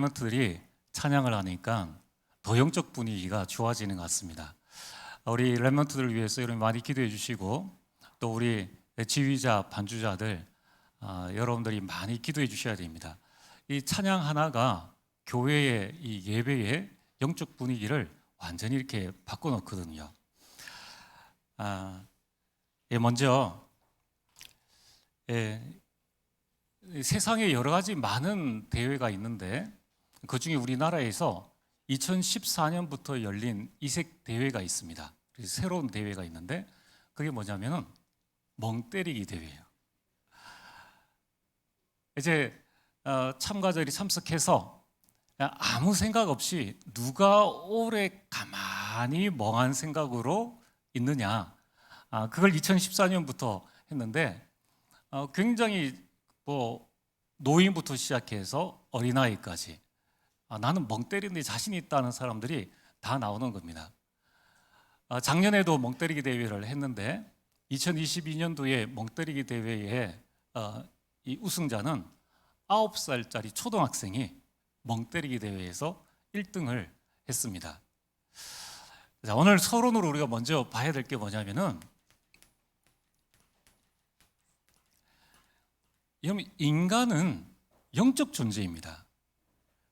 랩런트들이 찬양을 하니까 더 영적 분위기가 좋아지는 것 같습니다. 우리 랩런트들을 위해서 여러분 많이 기도해 주시고, 또 우리 지휘자, 반주자들 여러분들이 많이 기도해 주셔야 됩니다. 이 찬양 하나가 교회의 이 예배의 영적 분위기를 완전히 이렇게 바꿔놓거든요. 먼저 세상에 여러 가지 많은 대회가 있는데, 그 중에 우리나라에서 2014년부터 열린 이색 대회가 있습니다. 새로운 대회가 있는데, 그게 뭐냐면은 멍 때리기 대회예요. 이제 참가자들이 참석해서 아무 생각 없이 누가 오래 가만히 멍한 생각으로 있느냐, 그걸 2014년부터 했는데, 굉장히 노인부터 시작해서 어린아이까지 나는 멍 때리는 데 자신 있다는 사람들이 다 나오는 겁니다. 작년에도 멍 때리기 대회를 했는데 2022년도에 멍 때리기 대회에 이 우승자는 9살짜리 초등학생이 멍 때리기 대회에서 1등을 했습니다. 자, 오늘 서론으로 우리가 먼저 봐야 될 게 뭐냐면은, 인간은 영적 존재입니다.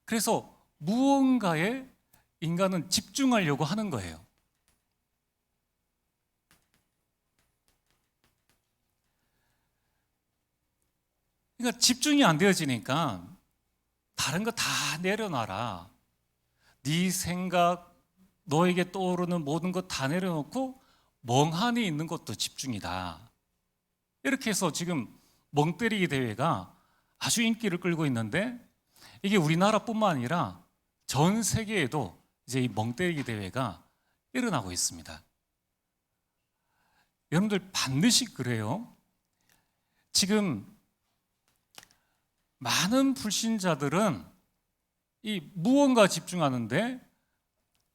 그래서 무언가에 인간은 집중하려고 하는 거예요. 그러니까 집중이 안 되어지니까 다른 거 다 내려놔라. 네 생각, 너에게 떠오르는 모든 것 다 내려놓고 멍하니 있는 것도 집중이다. 이렇게 해서 지금 멍 때리기 대회가 아주 인기를 끌고 있는데, 이게 우리나라뿐만 아니라 전 세계에도 이제 이 멍 때리기 대회가 일어나고 있습니다. 여러분들 반드시 그래요. 지금 많은 불신자들은 이 무언가 집중하는데,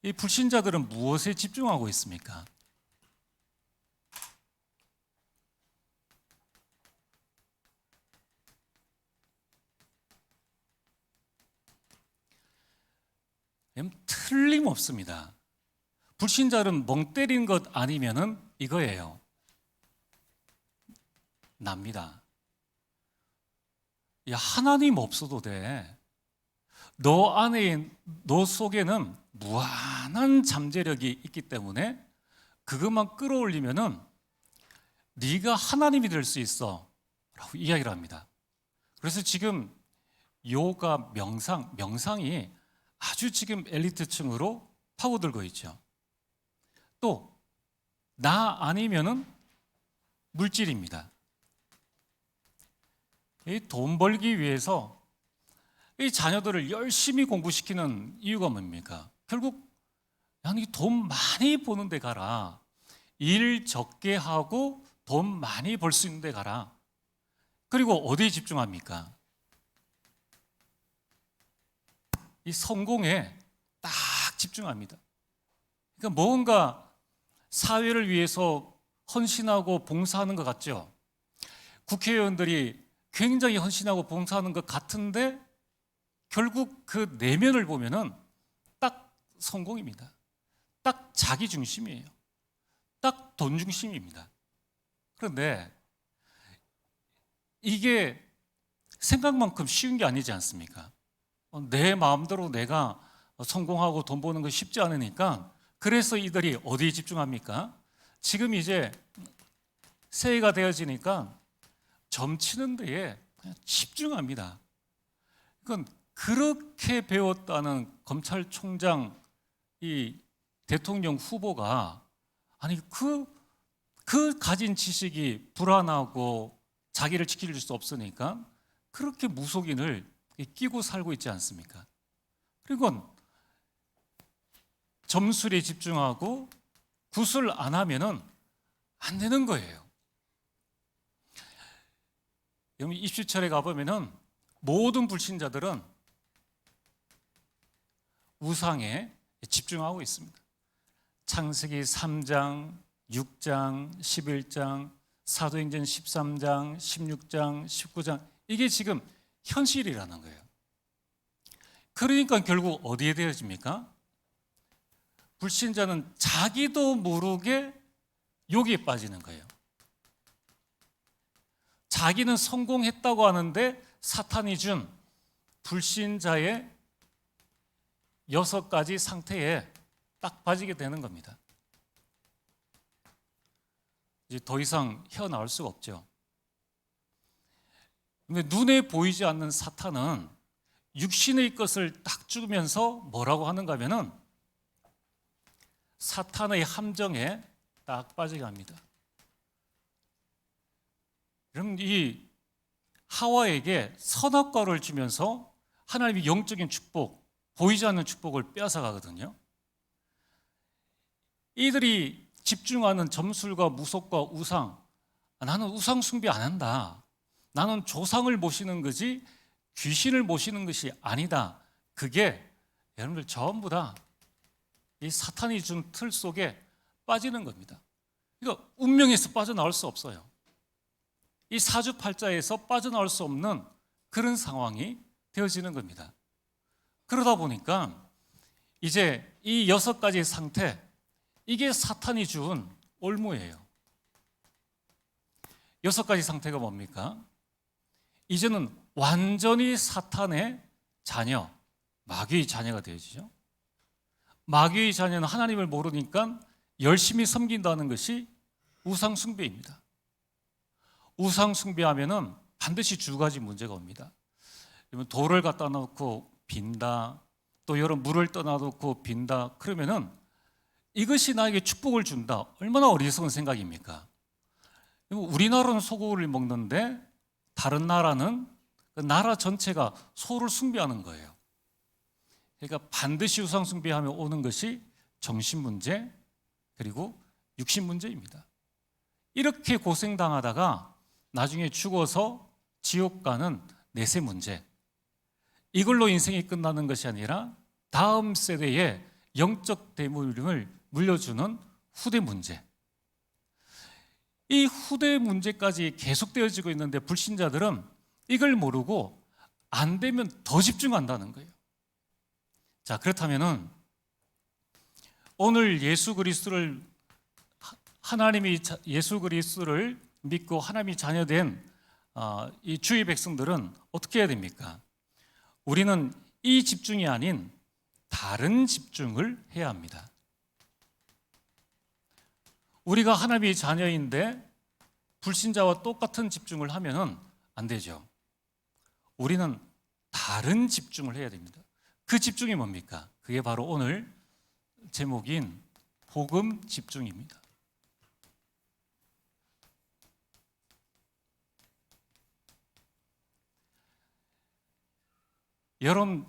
이 불신자들은 무엇에 집중하고 있습니까? 틀림없습니다. 불신자들은 멍 때린 것 아니면은 이거예요. 납니다. 야, 하나님 없어도 돼. 너 안에, 너 속에는 무한한 잠재력이 있기 때문에 그것만 끌어올리면은 네가 하나님이 될 수 있어 라고 이야기를 합니다. 그래서 지금 요가, 명상이 아주 지금 엘리트층으로 파고들고 있죠. 또 나 아니면은 물질입니다. 이 돈 벌기 위해서 이 자녀들을 열심히 공부시키는 이유가 뭡니까? 결국 돈 많이 버는 데 가라. 일 적게 하고 돈 많이 벌 수 있는 데 가라. 그리고 어디에 집중합니까? 이 성공에 딱 집중합니다. 그러니까 뭔가 사회를 위해서 헌신하고 봉사하는 것 같죠? 국회의원들이 굉장히 헌신하고 봉사하는 것 같은데 결국 그 내면을 보면은 딱 성공입니다. 딱 자기 중심이에요. 딱 돈 중심입니다. 그런데 이게 생각만큼 쉬운 게 아니지 않습니까? 내 마음대로 내가 성공하고 돈 버는 거 쉽지 않으니까, 그래서 이들이 어디에 집중합니까? 지금 이제 새해가 되어지니까 점치는 데에 그냥 집중합니다. 그건 그렇게 배웠다는 검찰총장 이 대통령 후보가, 아니 그 가진 지식이 불안하고 자기를 지킬 수 없으니까 그렇게 무속인을 끼고 살고 있지 않습니까? 그리고 점술에 집중하고 구술 안 하면은 안 되는 거예요. 여러분, 입시철에 가보면은 모든 불신자들은 우상에 집중하고 있습니다. 창세기 3장, 6장, 11장, 사도행전 13장, 16장, 19장, 이게 지금 현실이라는 거예요. 그러니까 결국 어디에 되어집니까? 불신자는 자기도 모르게 여기에 빠지는 거예요. 자기는 성공했다고 하는데 사탄이 준 불신자의 6가지 상태에 딱 빠지게 되는 겁니다. 이제 더 이상 헤어나올 수가 없죠. 근데 눈에 보이지 않는 사탄은 육신의 것을 딱 죽으면서 뭐라고 하는가 하면은 사탄의 함정에 딱 빠지게 합니다. 그럼 이 하와에게 선악과를 주면서 하나님의 영적인 축복, 보이지 않는 축복을 빼앗아 가거든요. 이들이 집중하는 점술과 무속과 우상, 나는 우상 숭배 안 한다. 나는 조상을 모시는 거지 귀신을 모시는 것이 아니다. 그게 여러분들 전부 다 이 사탄이 준 틀 속에 빠지는 겁니다. 이거 운명에서 빠져나올 수 없어요. 이 사주팔자에서 빠져나올 수 없는 그런 상황이 되어지는 겁니다. 그러다 보니까 이제 이 6가지 상태, 이게 사탄이 준 올무예요. 6가지 상태가 뭡니까? 이제는 완전히 사탄의 자녀, 마귀의 자녀가 되어지죠. 마귀의 자녀는 하나님을 모르니까 열심히 섬긴다는 것이 우상 숭배입니다. 우상 숭배하면은 반드시 2가지 문제가 옵니다. 돌을 갖다 놓고 빈다, 또 여러 물을 떠나놓고 빈다. 그러면은 이것이 나에게 축복을 준다. 얼마나 어리석은 생각입니까? 우리나라는 소고기를 먹는데 다른 나라는 그 나라 전체가 소를 숭배하는 거예요. 그러니까 반드시 우상 숭배하며 오는 것이 정신 문제 그리고 육신 문제입니다. 이렇게 고생당하다가 나중에 죽어서 지옥 가는 내세 문제, 이걸로 인생이 끝나는 것이 아니라 다음 세대에 영적 대물림을 물려주는 후대 문제, 이 후대 문제까지 계속되어지고 있는데 불신자들은 이걸 모르고 안 되면 더 집중한다는 거예요. 자, 그렇다면은 오늘 예수 그리스도를 하나님이 예수 그리스도를 믿고 하나님이 자녀된 이 주의 백성들은 어떻게 해야 됩니까? 우리는 이 집중이 아닌 다른 집중을 해야 합니다. 우리가 하나님의 자녀인데 불신자와 똑같은 집중을 하면은 안 되죠. 우리는 다른 집중을 해야 됩니다. 그 집중이 뭡니까? 그게 바로 오늘 제목인 복음 집중입니다. 여러분,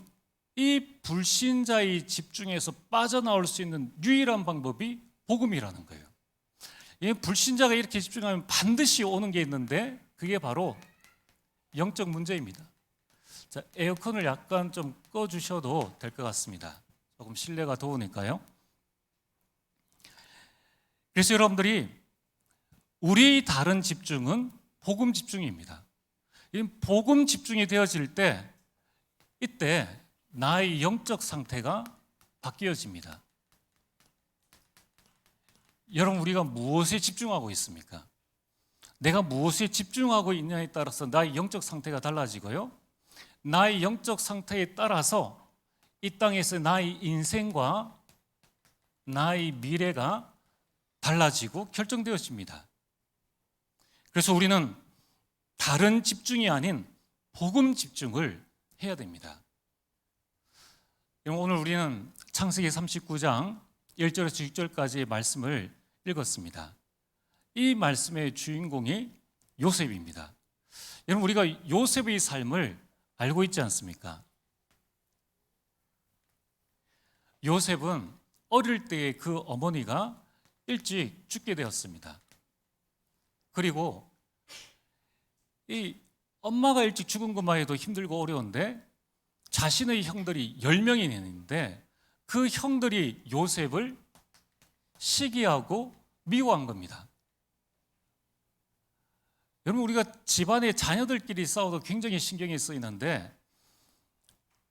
이 불신자의 집중에서 빠져나올 수 있는 유일한 방법이 복음이라는 거예요. 이 불신자가 이렇게 집중하면 반드시 오는 게 있는데 그게 바로 영적 문제입니다. 자, 에어컨을 약간 좀 꺼주셔도 될 것 같습니다. 조금 실내가 더우니까요. 그래서 여러분들이 우리의 다른 집중은 복음 집중입니다. 이 복음 집중이 되어질 때 이때 나의 영적 상태가 바뀌어집니다. 여러분, 우리가 무엇에 집중하고 있습니까? 내가 무엇에 집중하고 있냐에 따라서 나의 영적 상태가 달라지고요, 나의 영적 상태에 따라서 이 땅에서 나의 인생과 나의 미래가 달라지고 결정되어집니다. 그래서 우리는 다른 집중이 아닌 복음 집중을 해야 됩니다. 오늘 우리는 창세기 39장 1절에서 6절까지의 말씀을 읽었습니다. 이 말씀의 주인공이 요셉입니다. 여러분, 우리가 요셉의 삶을 알고 있지 않습니까? 요셉은 어릴 때의 그 어머니가 일찍 죽게 되었습니다. 그리고 이 엄마가 일찍 죽은 것만 해도 힘들고 어려운데 자신의 형들이 10명이 있는데 그 형들이 요셉을 시기하고 미워한 겁니다. 여러분, 우리가 집안의 자녀들끼리 싸워도 굉장히 신경이 쓰이는데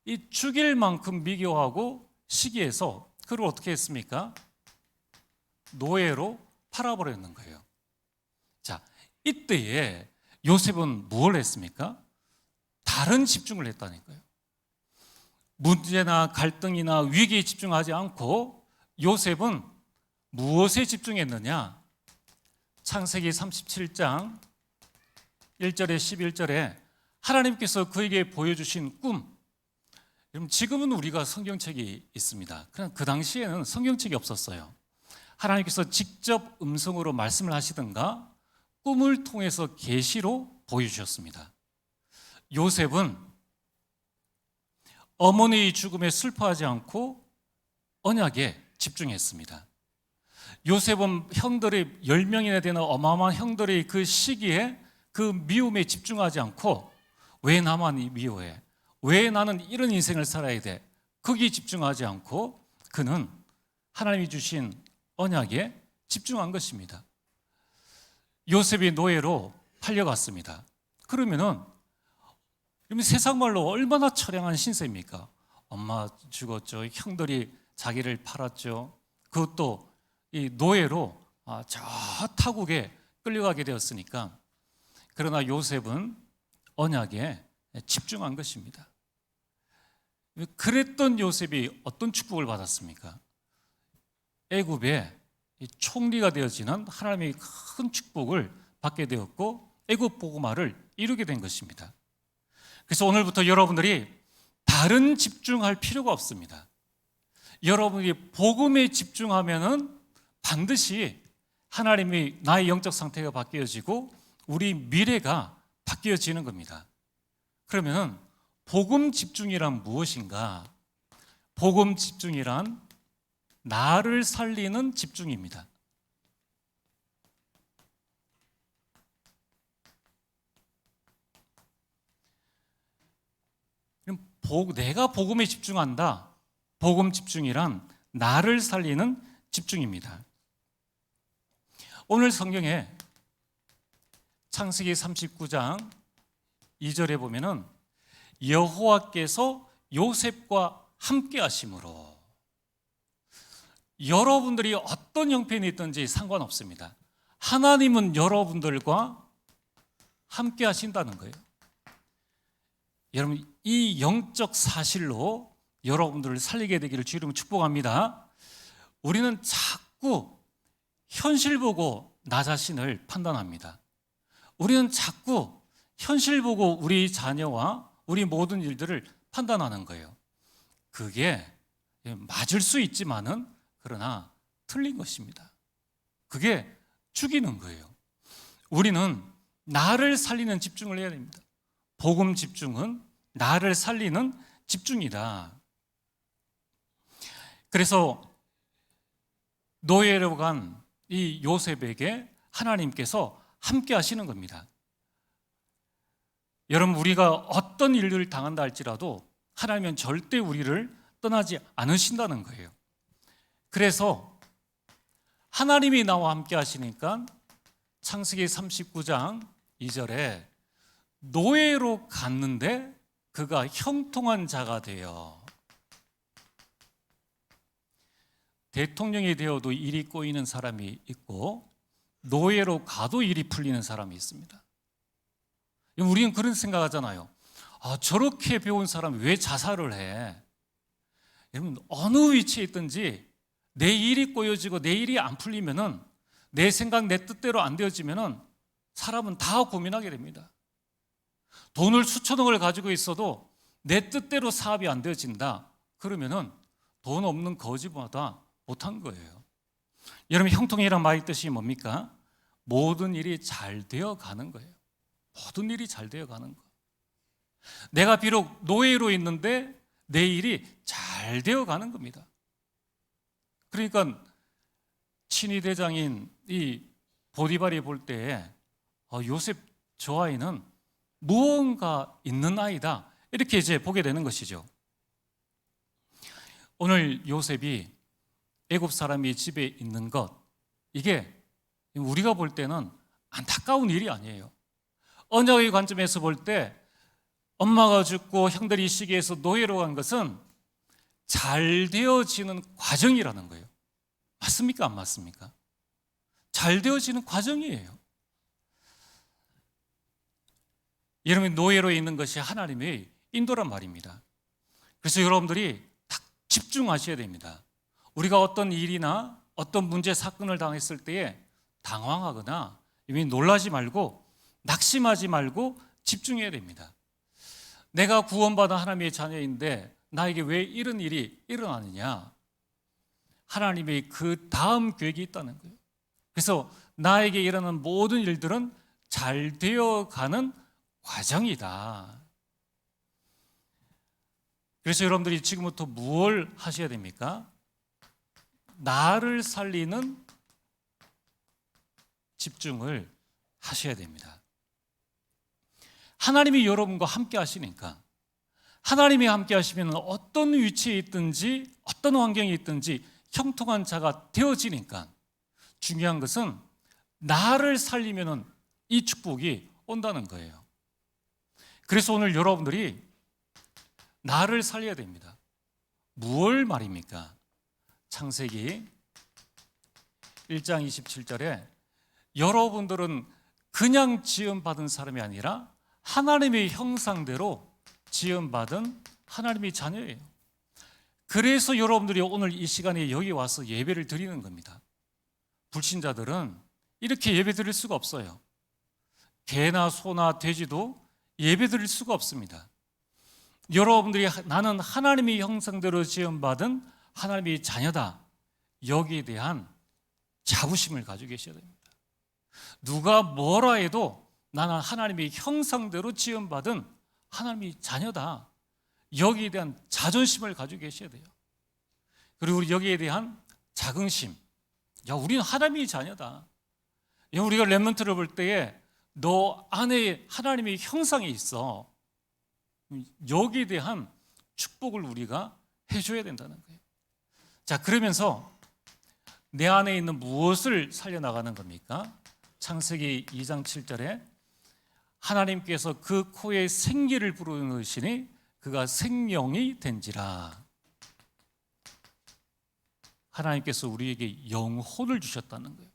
이 죽일 만큼 미워하고 시기해서 그를 어떻게 했습니까? 노예로 팔아버렸는 거예요. 자, 이때에 요셉은 뭘 했습니까? 다른 집중을 했다니까요. 문제나 갈등이나 위기에 집중하지 않고 요셉은 무엇에 집중했느냐? 창세기 37장 1절에 11절에 하나님께서 그에게 보여주신 꿈. 여러분, 지금은 우리가 성경책이 있습니다. 그러나 그 당시에는 성경책이 없었어요. 하나님께서 직접 음성으로 말씀을 하시든가 꿈을 통해서 계시로 보여주셨습니다. 요셉은 어머니의 죽음에 슬퍼하지 않고 언약에 집중했습니다. 요셉은 형들의 10명이나 되는 어마어마한 형들의 그 시기에 그 미움에 집중하지 않고 왜 나만 미워해? 왜 나는 이런 인생을 살아야 돼? 거기에 집중하지 않고 그는 하나님이 주신 언약에 집중한 것입니다. 요셉이 노예로 팔려갔습니다. 그러면은 세상 말로 얼마나 처량한 신세입니까? 엄마 죽었죠. 형들이 자기를 팔았죠. 그것도 이 노예로 저 타국에 끌려가게 되었으니까. 그러나 요셉은 언약에 집중한 것입니다. 그랬던 요셉이 어떤 축복을 받았습니까? 애굽의 총리가 되어지는 하나님의 큰 축복을 받게 되었고 애굽 복음화를 이루게 된 것입니다. 그래서 오늘부터 여러분들이 다른 집중할 필요가 없습니다. 여러분이 복음에 집중하면은 반드시 하나님이 나의 영적 상태가 바뀌어지고 우리 미래가 바뀌어지는 겁니다. 그러면은 복음 집중이란 무엇인가? 복음 집중이란 나를 살리는 집중입니다. 내가 복음에 집중한다. 복음 집중이란 나를 살리는 집중입니다. 오늘 성경에 창세기 39장 2절에 보면은 여호와께서 요셉과 함께 하심으로, 여러분들이 어떤 형편이 있든지 상관없습니다. 하나님은 여러분들과 함께 하신다는 거예요. 여러분, 이 영적 사실로 여러분들을 살리게 되기를 주 이름으로 축복합니다. 우리는 자꾸 현실 보고 나 자신을 판단합니다. 우리는 자꾸 현실 보고 우리 자녀와 우리 모든 일들을 판단하는 거예요. 그게 맞을 수 있지만은 그러나 틀린 것입니다. 그게 죽이는 거예요. 우리는 나를 살리는 집중을 해야 됩니다. 복음 집중은 나를 살리는 집중이다. 그래서 노예로 간 이 요셉에게 하나님께서 함께 하시는 겁니다. 여러분, 우리가 어떤 일들을 당한다 할지라도 하나님은 절대 우리를 떠나지 않으신다는 거예요. 그래서 하나님이 나와 함께 하시니까 창세기 39장 2절에 노예로 갔는데 그가 형통한 자가 되어, 대통령이 되어도 일이 꼬이는 사람이 있고 노예로 가도 일이 풀리는 사람이 있습니다. 우리는 그런 생각하잖아요. 저렇게 배운 사람이 왜 자살을 해? 여러분, 어느 위치에 있든지 내 일이 꼬여지고 내 일이 안 풀리면은, 내 생각 내 뜻대로 안 되어지면은 사람은 다 고민하게 됩니다. 돈을 수천억을 가지고 있어도 내 뜻대로 사업이 안 되어진다. 그러면은 돈 없는 거지보다 못한 거예요. 여러분, 형통이란 말의 뜻이 뭡니까? 모든 일이 잘 되어 가는 거예요. 모든 일이 잘 되어 가는 거. 내가 비록 노예로 있는데 내 일이 잘 되어 가는 겁니다. 그러니까 친위 대장인 이 보디발이 볼 때에 요셉 저 아이는 무언가 있는 아이다, 이렇게 이제 보게 되는 것이죠. 오늘 요셉이 애굽 사람이 집에 있는 것, 이게 우리가 볼 때는 안타까운 일이 아니에요. 언약의 관점에서 볼 때 엄마가 죽고 형들이 시기해서 노예로 간 것은 잘 되어지는 과정이라는 거예요. 맞습니까? 안 맞습니까? 잘 되어지는 과정이에요. 여러분, 노예로 있는 것이 하나님의 인도란 말입니다. 그래서 여러분들이 딱 집중하셔야 됩니다. 우리가 어떤 일이나 어떤 문제, 사건을 당했을 때에 당황하거나 이미 놀라지 말고 낙심하지 말고 집중해야 됩니다. 내가 구원받은 하나님의 자녀인데 나에게 왜 이런 일이 일어나느냐? 하나님의 그 다음 계획이 있다는 거예요. 그래서 나에게 일어나는 모든 일들은 잘 되어가는 과정이다. 그래서 여러분들이 지금부터 무엇을 하셔야 됩니까? 나를 살리는 집중을 하셔야 됩니다. 하나님이 여러분과 함께 하시니까, 하나님이 함께 하시면 어떤 위치에 있든지 어떤 환경에 있든지 형통한 자가 되어지니까, 중요한 것은 나를 살리면 이 축복이 온다는 거예요. 그래서 오늘 여러분들이 나를 살려야 됩니다. 무엇 말입니까? 창세기 1장 27절에 여러분들은 그냥 지음받은 사람이 아니라 하나님의 형상대로 지음받은 하나님의 자녀예요. 그래서 여러분들이 오늘 이 시간에 여기 와서 예배를 드리는 겁니다. 불신자들은 이렇게 예배 드릴 수가 없어요. 개나 소나 돼지도 예배 드릴 수가 없습니다. 여러분들이 나는 하나님의 형상대로 지음받은 하나님의 자녀다, 여기에 대한 자부심을 가지고 계셔야 됩니다. 누가 뭐라 해도 나는 하나님의 형상대로 지음받은 하나님의 자녀다, 여기에 대한 자존심을 가지고 계셔야 돼요. 그리고 여기에 대한 자긍심, 야, 우리는 하나님의 자녀다. 우리가 렘넌트를 볼 때에 너 안에 하나님의 형상이 있어, 여기에 대한 축복을 우리가 해줘야 된다는 거예요. 자, 그러면서 내 안에 있는 무엇을 살려나가는 겁니까? 창세기 2장 7절에 하나님께서 그 코에 생기를 불어넣으시니 그가 생명이 된지라. 하나님께서 우리에게 영혼을 주셨다는 거예요.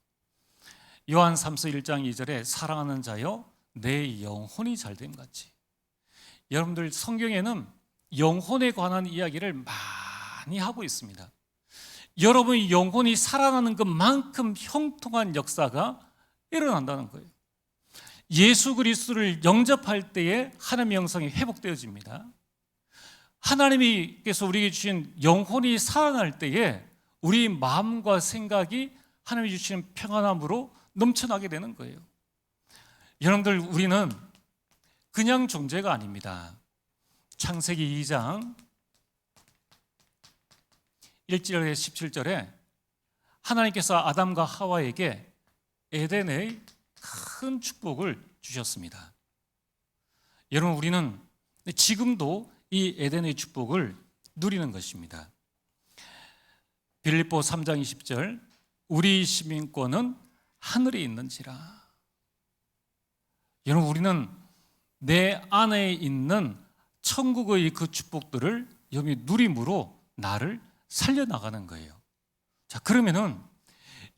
요한 3서 1장 2절에 사랑하는 자여 내 영혼이 잘됨 같이. 여러분들, 성경에는 영혼에 관한 이야기를 많이 하고 있습니다. 여러분의 영혼이 살아나는 것만큼 형통한 역사가 일어난다는 거예요. 예수 그리스도를 영접할 때에 하나님의 영성이 회복되어집니다. 하나님께서 우리에게 주신 영혼이 살아날 때에 우리 마음과 생각이 하나님이 주시는 평안함으로 넘쳐나게 되는 거예요. 여러분들, 우리는 그냥 존재가 아닙니다. 창세기 2장 1절에 17절에 하나님께서 아담과 하와에게 에덴의 큰 축복을 주셨습니다. 여러분, 우리는 지금도 이 에덴의 축복을 누리는 것입니다. 빌립보 3장 20절, 우리 시민권은 하늘에 있는지라. 여러분, 우리는 내 안에 있는 천국의 그 축복들을 여기 누림으로 나를 살려나가는 거예요. 자, 그러면은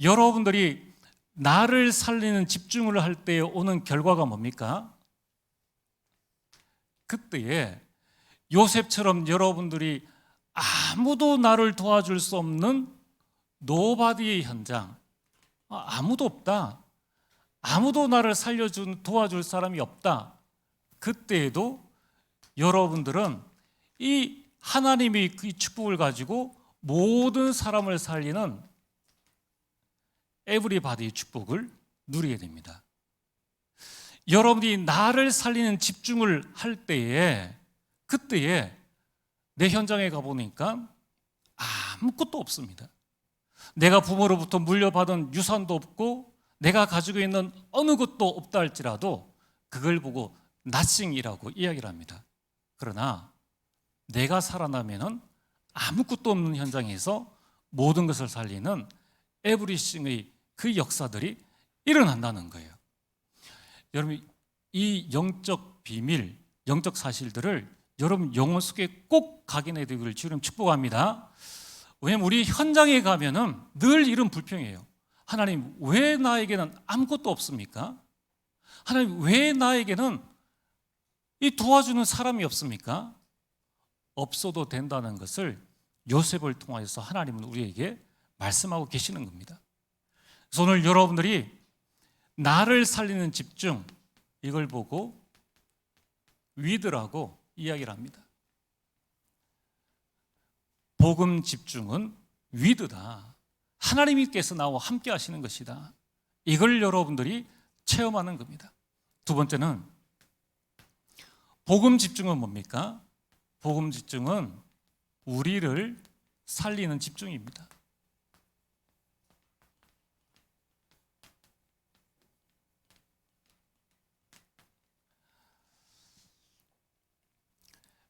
여러분들이 나를 살리는 집중을 할 때 오는 결과가 뭡니까? 그때에 요셉처럼 여러분들이 아무도 나를 도와줄 수 없는 노바디의 현장, 아무도 없다, 아무도 나를 도와줄 사람이 없다, 그때에도 여러분들은 이 하나님의 그 축복을 가지고 모든 사람을 살리는 에브리바디의 축복을 누리게 됩니다. 여러분이 나를 살리는 집중을 할 때에, 그때에 내 현장에 가보니까 아무것도 없습니다. 내가 부모로부터 물려받은 유산도 없고 내가 가지고 있는 어느 것도 없다 할지라도 그걸 보고 nothing이라고 이야기를 합니다. 그러나 내가 살아나면은 아무것도 없는 현장에서 모든 것을 살리는 에브리싱의 그 역사들이 일어난다는 거예요. 여러분, 이 영적 비밀, 영적 사실들을 여러분 영혼 속에 꼭 각인해야 되기를 주님 축복합니다. 왜냐하면 우리 현장에 가면은 늘 이런 불평이에요. 하나님, 왜 나에게는 아무것도 없습니까? 하나님, 왜 나에게는 이 도와주는 사람이 없습니까? 없어도 된다는 것을 요셉을 통하여서 하나님은 우리에게 말씀하고 계시는 겁니다. 그래서 오늘 여러분들이 나를 살리는 집중, 이걸 보고 위드라고 이야기를 합니다. 복음 집중은 위드다. 하나님께서 나와 함께 하시는 것이다. 이걸 여러분들이 체험하는 겁니다. 두 번째는 복음 집중은 뭡니까? 복음 집중은 우리를 살리는 집중입니다.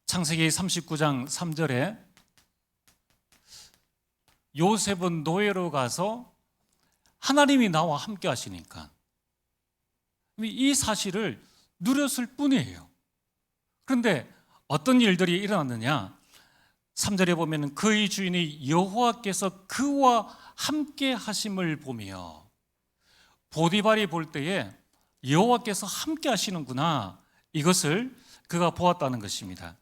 창세기 39장 3절에 요셉은 노예로 가서 하나님이 나와 함께 하시니까 이 사실을 누렸을 뿐이에요. 그런데 어떤 일들이 일어났느냐? 3절에 보면 그의 주인이 여호와께서 그와 함께 하심을 보며, 보디발이 볼 때에 여호와께서 함께 하시는구나, 이것을 그가 보았다는 것입니다.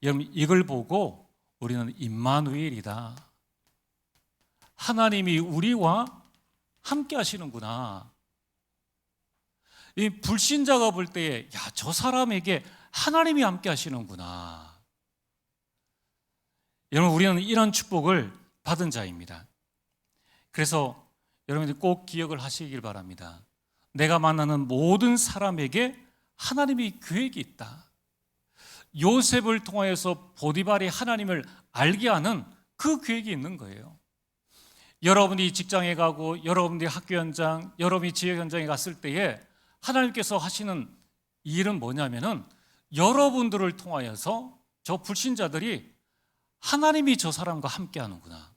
여러분, 이걸 보고 우리는 임마누엘이다, 하나님이 우리와 함께 하시는구나. 이 불신자가 볼 때에 야, 저 사람에게 하나님이 함께 하시는구나. 여러분, 우리는 이런 축복을 받은 자입니다. 그래서 여러분들이 꼭 기억을 하시길 바랍니다. 내가 만나는 모든 사람에게 하나님의 계획이 있다. 요셉을 통하여서 보디발이 하나님을 알게 하는 그 계획이 있는 거예요. 여러분이 직장에 가고 여러분이 학교 현장, 여러분이 지역 현장에 갔을 때에 하나님께서 하시는 일은 뭐냐면은 여러분들을 통하여서 저 불신자들이 하나님이 저 사람과 함께 하는구나,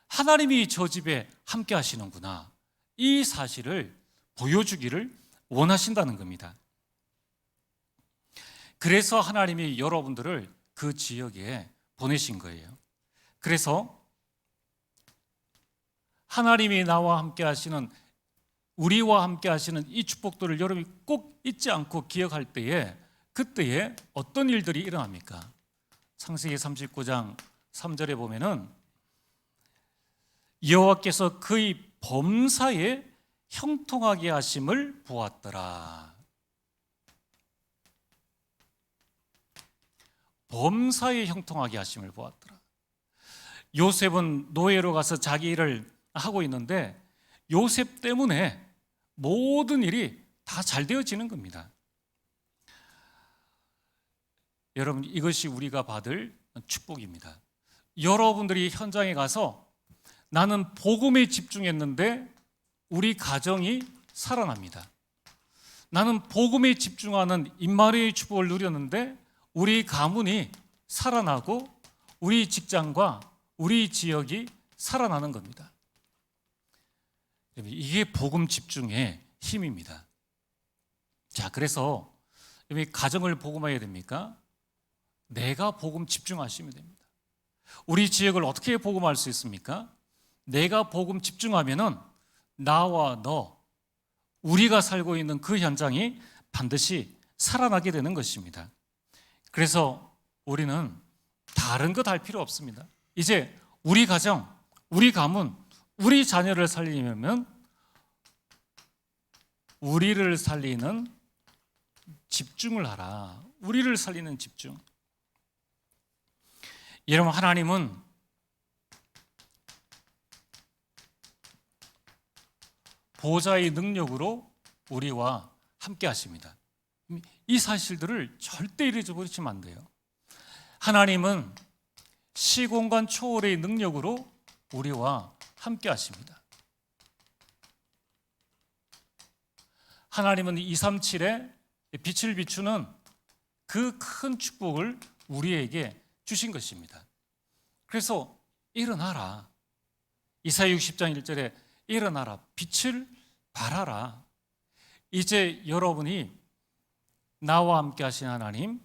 하나님이 저 집에 함께 하시는구나, 이 사실을 보여주기를 원하신다는 겁니다. 그래서 하나님이 여러분들을 그 지역에 보내신 거예요. 그래서 하나님이 나와 함께 하시는, 우리와 함께 하시는 이 축복들을 여러분이 꼭 잊지 않고 기억할 때에, 그때에 어떤 일들이 일어납니까? 창세기 39장 3절에 보면은 여호와께서 그의 범사에 형통하게 하심을 보았더라. 범사에 형통하게 하심을 보았더라. 요셉은 노예로 가서 자기 일을 하고 있는데 요셉 때문에 모든 일이 다 잘 되어지는 겁니다. 여러분, 이것이 우리가 받을 축복입니다. 여러분들이 현장에 가서 나는 복음에 집중했는데 우리 가정이 살아납니다. 나는 복음에 집중하는 임마누엘의 축복을 누렸는데 우리 가문이 살아나고 우리 직장과 우리 지역이 살아나는 겁니다. 이게 복음 집중의 힘입니다. 자, 그래서 가정을 복음화해야 됩니까? 내가 복음 집중하시면 됩니다. 우리 지역을 어떻게 복음할 수 있습니까? 내가 복음 집중하면은 나와 너, 우리가 살고 있는 그 현장이 반드시 살아나게 되는 것입니다. 그래서 우리는 다른 것 할 필요 없습니다. 이제 우리 가정, 우리 가문, 우리 자녀를 살리려면 우리를 살리는 집중을 하라. 우리를 살리는 집중. 여러분, 하나님은 보좌의 능력으로 우리와 함께 하십니다. 이 사실들을 절대 잊어버리시면 안 돼요. 하나님은 시공간 초월의 능력으로 우리와 함께 하십니다. 하나님은 237에 빛을 비추는 그 큰 축복을 우리에게 주신 것입니다. 그래서 일어나라. 이사야 60장 1절에 일어나라, 빛을 발하라. 이제 여러분이 나와 함께 하신 하나님,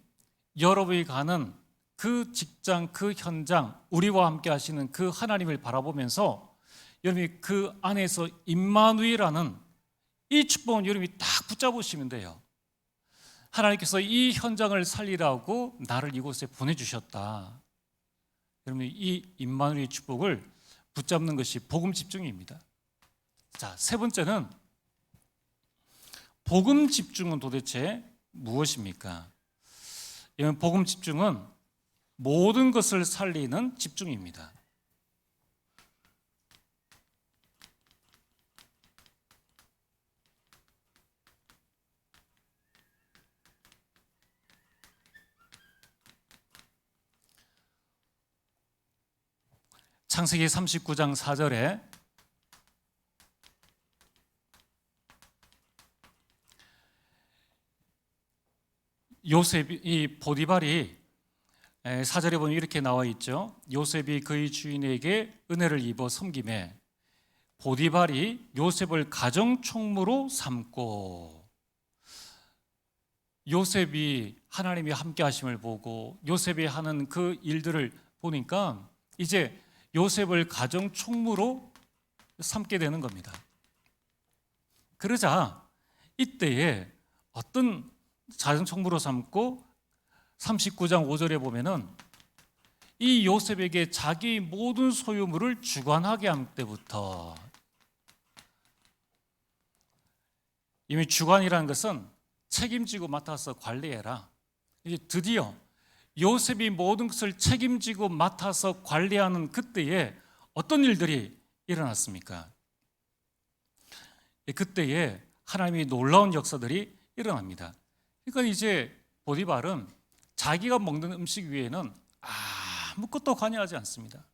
여러분이 가는 그 직장, 그 현장, 우리와 함께 하시는 그 하나님을 바라보면서 여러분이 그 안에서 임마누엘이라는 이 축복은 여러분이 딱 붙잡으시면 돼요. 하나님께서 이 현장을 살리라고 나를 이곳에 보내주셨다. 여러분, 이 임마누엘의 축복을 붙잡는 것이 복음 집중입니다. 자, 세 번째는 복음 집중은 도대체 무엇입니까? 이건 복음 집중은 모든 것을 살리는 집중입니다. 창세기 39장 4절에 요셉이, 이 보디발이 4절에 보면 이렇게 나와 있죠. 요셉이 그의 주인에게 은혜를 입어 섬김에 보디발이 요셉을 가정총무로 삼고, 요셉이 하나님이 함께 하심을 보고 요셉이 하는 그 일들을 보니까 이제 요셉을 가정총무로 삼게 되는 겁니다. 그러자 이때에 어떤 가정총무로 삼고 39장 5절에 보면은 이 요셉에게 자기 모든 소유물을 주관하게 한 때부터, 이미 주관이라는 것은 책임지고 맡아서 관리해라. 이제 드디어 요셉이 모든 것을 책임지고 맡아서 관리하는 그때에 어떤 일들이 일어났습니까? 그때에 하나님이 놀라운 역사들이 일어납니다. 그러니까 이제 보디발은 자기가 먹는 음식 위에는 아무것도 관여하지 않습니다.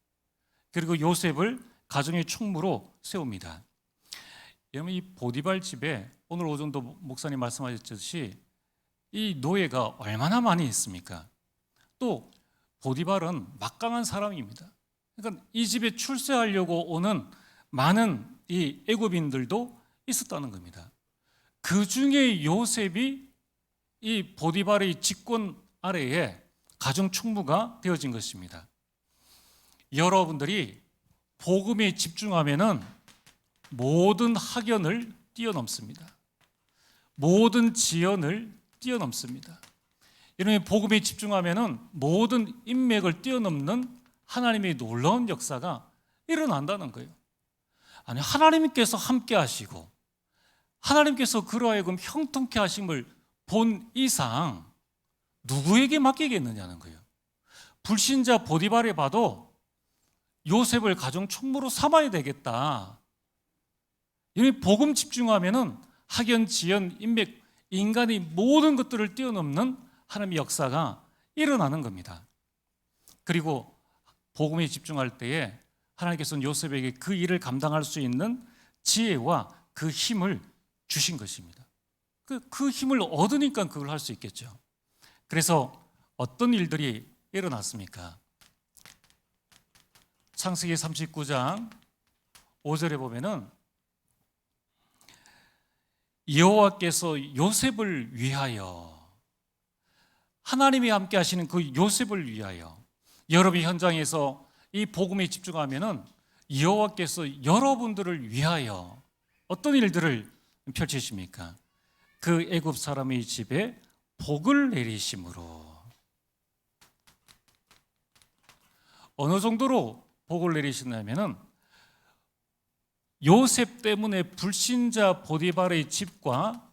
그리고 요셉을 가정의 총무로 세웁니다. 여러분, 이 보디발 집에 오늘 오전도 목사님 말씀하셨듯이 이 노예가 얼마나 많이 있습니까? 또 보디발은 막강한 사람입니다. 그러니까 이 집에 출세하려고 오는 많은 이 애굽인들도 있었다는 겁니다. 그 중에 요셉이 이 보디발의 직권 아래에 가정 총무가 되어진 것입니다. 여러분들이 복음에 집중하면은 모든 학연을 뛰어넘습니다. 모든 지연을 뛰어넘습니다. 여러분이 복음에 집중하면은 모든 인맥을 뛰어넘는 하나님의 놀라운 역사가 일어난다는 거예요. 아니, 하나님께서 함께 하시고 하나님께서 그로 하여금 형통케 하심을 본 이상 누구에게 맡기겠느냐는 거예요. 불신자 보디발에 봐도 요셉을 가정 총무로 삼아야 되겠다. 이미 복음 집중하면은 학연, 지연, 인맥, 인간의 모든 것들을 뛰어넘는 하나님의 역사가 일어나는 겁니다. 그리고 복음에 집중할 때에 하나님께서는 요셉에게 그 일을 감당할 수 있는 지혜와 그 힘을 주신 것입니다. 그 힘을 얻으니까 그걸 할 수 있겠죠. 그래서 어떤 일들이 일어났습니까? 창세기 39장 5절에 보면은 여호와께서 요셉을 위하여, 하나님이 함께 하시는 그 요셉을 위하여, 여러분이 현장에서 이 복음에 집중하면은 여호와께서 여러분들을 위하여 어떤 일들을 펼치십니까? 그 애굽 사람의 집에 복을 내리심으로. 어느 정도로 복을 내리시냐면은 요셉 때문에 불신자 보디발의 집과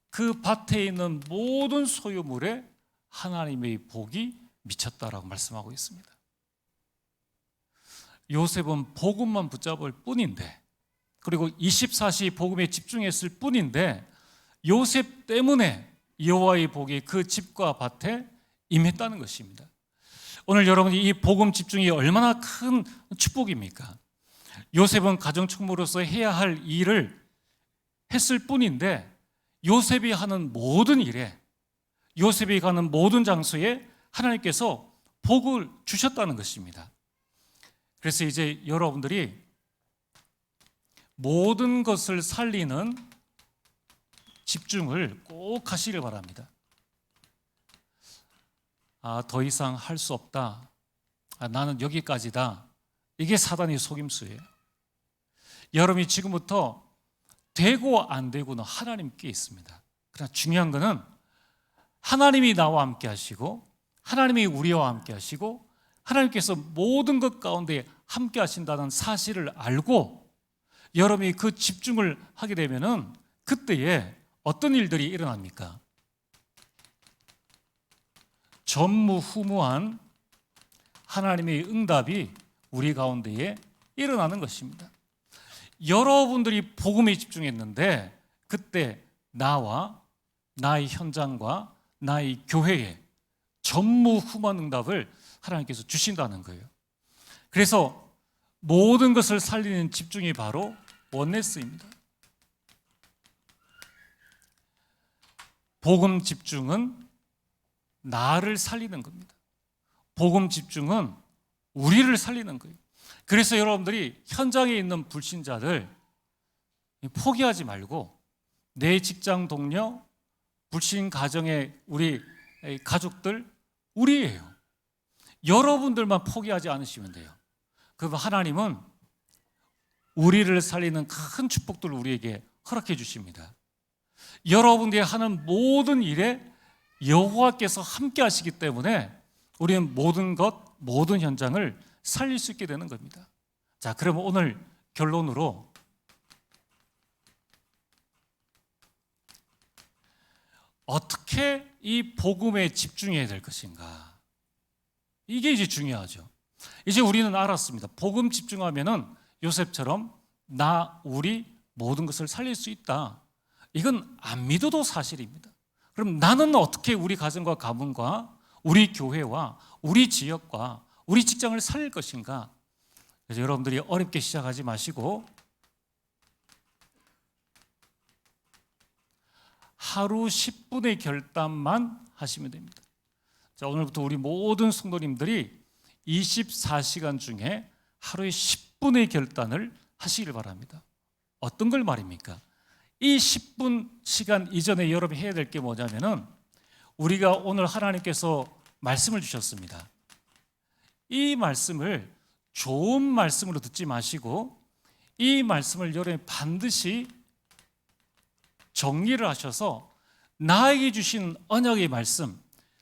그 밭에 있는 모든 소유물에 하나님의 복이 미쳤다라고 말씀하고 있습니다. 요셉은 복음만 붙잡을 뿐인데, 그리고 24시 복음에 집중했을 뿐인데 요셉 때문에 여호와의 복이 그 집과 밭에 임했다는 것입니다. 오늘 여러분이 이 복음 집중이 얼마나 큰 축복입니까? 요셉은 가정총무로서 해야 할 일을 했을 뿐인데 요셉이 하는 모든 일에, 요셉이 가는 모든 장소에 하나님께서 복을 주셨다는 것입니다. 그래서 이제 여러분들이 모든 것을 살리는 집중을 꼭 하시길 바랍니다. 더 이상 할 수 없다. 나는 여기까지다. 이게 사단의 속임수예요. 여러분이 지금부터 되고 안 되고는 하나님께 있습니다. 그러나 중요한 것은 하나님이 나와 함께 하시고 하나님이 우리와 함께 하시고 하나님께서 모든 것 가운데 함께 하신다는 사실을 알고 여러분이 그 집중을 하게 되면은 그때에 어떤 일들이 일어납니까? 전무후무한 하나님의 응답이 우리 가운데에 일어나는 것입니다. 여러분들이 복음에 집중했는데 그때 나와 나의 현장과 나의 교회에 전무후무한 응답을 하나님께서 주신다는 거예요. 그래서 모든 것을 살리는 집중이 바로 원네스입니다. 복음 집중은 나를 살리는 겁니다. 복음 집중은 우리를 살리는 거예요. 그래서 여러분들이 현장에 있는 불신자들 포기하지 말고 내 직장 동료, 불신 가정의 우리 가족들 우리예요. 여러분들만 포기하지 않으시면 돼요. 그럼 하나님은 우리를 살리는 큰 축복들을 우리에게 허락해 주십니다. 여러분들이 하는 모든 일에 여호와께서 함께 하시기 때문에 우리는 모든 것, 모든 현장을 살릴 수 있게 되는 겁니다. 자, 그러면 오늘 결론으로 어떻게 이 복음에 집중해야 될 것인가? 이게 이제 중요하죠. 이제 우리는 알았습니다. 복음 집중하면은 요셉처럼 나, 우리 모든 것을 살릴 수 있다. 이건 안 믿어도 사실입니다. 그럼 나는 어떻게 우리 가정과 가문과 우리 교회와 우리 지역과 우리 직장을 살릴 것인가? 그래서 여러분들이 어렵게 시작하지 마시고 하루 10분의 결단만 하시면 됩니다. 자, 오늘부터 우리 모든 성도님들이 24시간 중에 하루에 10분의 결단을 하시길 바랍니다. 어떤 걸 말입니까? 이 10분 시간 이전에 여러분이 해야 될 게 뭐냐면은 우리가 오늘 하나님께서 말씀을 주셨습니다. 이 말씀을 좋은 말씀으로 듣지 마시고 이 말씀을 여러분이 반드시 정리를 하셔서 나에게 주신 언약의 말씀,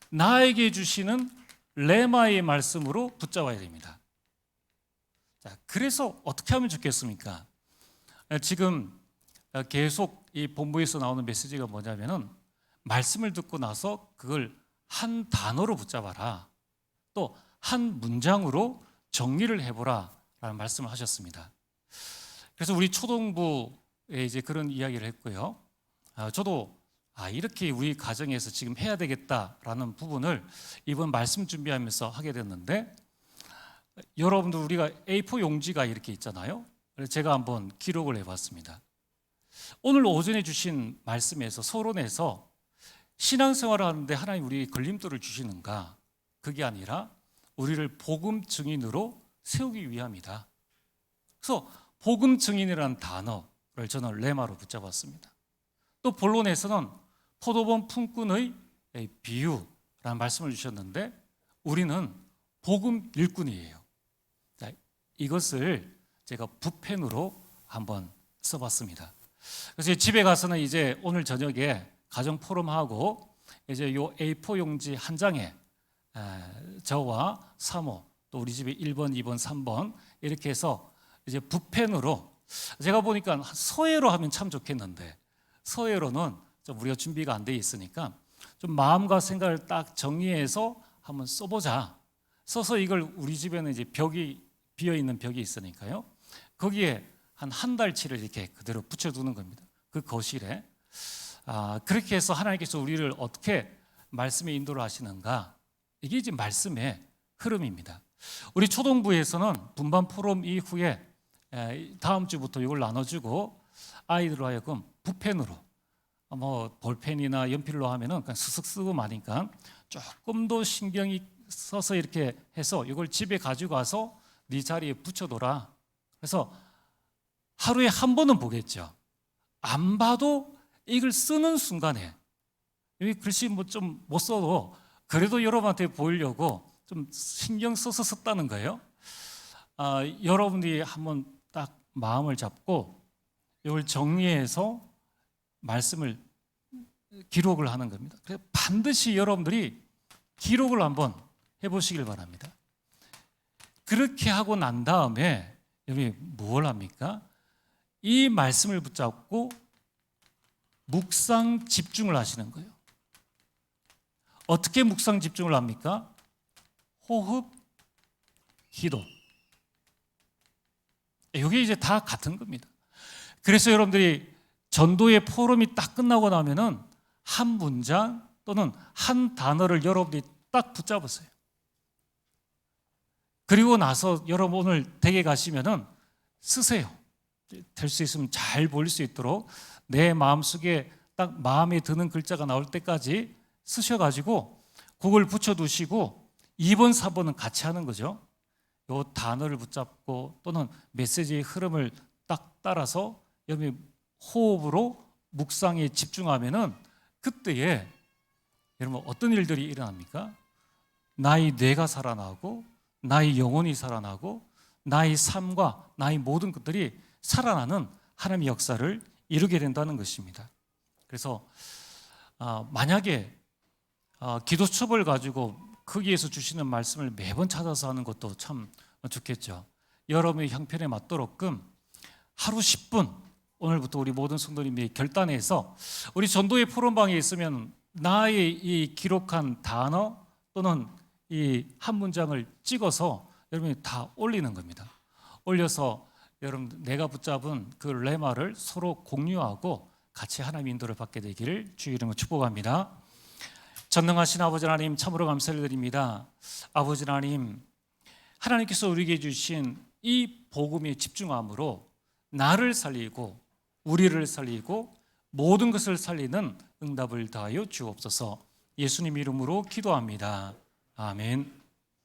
나에게 주시는 레마의 말씀으로 붙잡아야 됩니다. 자, 그래서 어떻게 하면 좋겠습니까? 지금 계속 이 본부에서 나오는 메시지가 뭐냐면은 말씀을 듣고 나서 그걸 한 단어로 붙잡아라. 또 한 문장으로 정리를 해보라 라는 말씀을 하셨습니다. 그래서 우리 초동부에 이제 그런 이야기를 했고요. 저도 이렇게 우리 가정에서 지금 해야 되겠다라는 부분을 이번 말씀 준비하면서 하게 됐는데 여러분들 우리가 A4 용지가 이렇게 있잖아요. 그래서 제가 한번 기록을 해봤습니다. 오늘 오전에 주신 말씀에서 서론에서 신앙생활을 하는데 하나님 우리 걸림돌을 주시는가? 그게 아니라 우리를 복음 증인으로 세우기 위함이다. 그래서 복음 증인이라는 단어를 저는 레마로 붙잡았습니다. 또 본론에서는 포도원 품꾼의 비유라는 말씀을 주셨는데 우리는 복음 일꾼이에요. 자, 이것을 제가 붓펜으로 한번 써봤습니다. 그래서 집에 가서는 이제 오늘 저녁에 가정 포럼하고 이제 요 A4 용지 한 장에 저와 사모 또 우리 집에 1번, 2번, 3번 이렇게 해서 이제 붓펜으로 제가 보니까 서예로 하면 참 좋겠는데 서예로는 좀 우리가 준비가 안 돼 있으니까 좀 마음과 생각을 딱 정리해서 한번 써보자. 써서 이걸 우리 집에는 이제 벽이 비어 있는 벽이 있으니까요. 거기에 한 달치를 이렇게 그대로 붙여두는 겁니다. 그 거실에. 그렇게 해서 하나님께서 우리를 어떻게 말씀의 인도를 하시는가? 이게 이제 말씀의 흐름입니다. 우리 초동부에서는 분반 포럼 이후에 다음 주부터 이걸 나눠주고 아이들로 하여금 붓펜으로 뭐 볼펜이나 연필로 하면은 그냥 스슥 쓰고 마니까 조금 더 신경이 써서 이렇게 해서 이걸 집에 가지고 가서 네 자리에 붙여둬라. 그래서 하루에 한 번은 보겠죠. 안 봐도 이걸 쓰는 순간에 여기 글씨 뭐 좀 못 써도 그래도 여러분한테 보이려고 좀 신경 써서 썼다는 거예요. 여러분들이 한번 딱 마음을 잡고 이걸 정리해서 말씀을 기록을 하는 겁니다. 그래서 반드시 여러분들이 기록을 한번 해보시길 바랍니다. 그렇게 하고 난 다음에 여러분이 뭘 합니까? 이 말씀을 붙잡고 묵상 집중을 하시는 거예요. 어떻게 묵상 집중을 합니까? 호흡, 기도. 이게 이제 다 같은 겁니다. 그래서 여러분들이 전도의 포럼이 딱 끝나고 나면은 한 문장 또는 한 단어를 여러분들이 딱 붙잡으세요. 그리고 나서 여러분 오늘 댁에 가시면은 쓰세요. 될 수 있으면 잘 보일 수 있도록 내 마음속에 딱 마음에 드는 글자가 나올 때까지 쓰셔가지고 그걸 붙여두시고 2번, 4번은 같이 하는 거죠. 요 단어를 붙잡고 또는 메시지의 흐름을 딱 따라서 여러분이 호흡으로 묵상에 집중하면은 그때에 여러분 어떤 일들이 일어납니까? 나의 뇌가 살아나고 나의 영혼이 살아나고 나의 삶과 나의 모든 것들이 살아나는 하나님의 역사를 이루게 된다는 것입니다. 그래서 만약에 기도첩을 가지고 거기에서 주시는 말씀을 매번 찾아서 하는 것도 참 좋겠죠. 여러분의 형편에 맞도록끔 하루 10분 오늘부터 우리 모든 성도님이 결단해서 우리 전도의 포럼방에 있으면 나의 이 기록한 단어 또는 이 한 문장을 찍어서 여러분이 다 올리는 겁니다. 올려서 여러분 내가 붙잡은 그 레마를 서로 공유하고 같이 하나님의 인도를 받게 되기를 주의 이름으로 축복합니다. 전능하신 아버지 하나님 참으로 감사를 드립니다. 아버지 하나님, 하나님께서 우리에게 주신 이 복음에 집중함으로 나를 살리고 우리를 살리고 모든 것을 살리는 응답을 다하여 주옵소서. 예수님 이름으로 기도합니다. 아멘.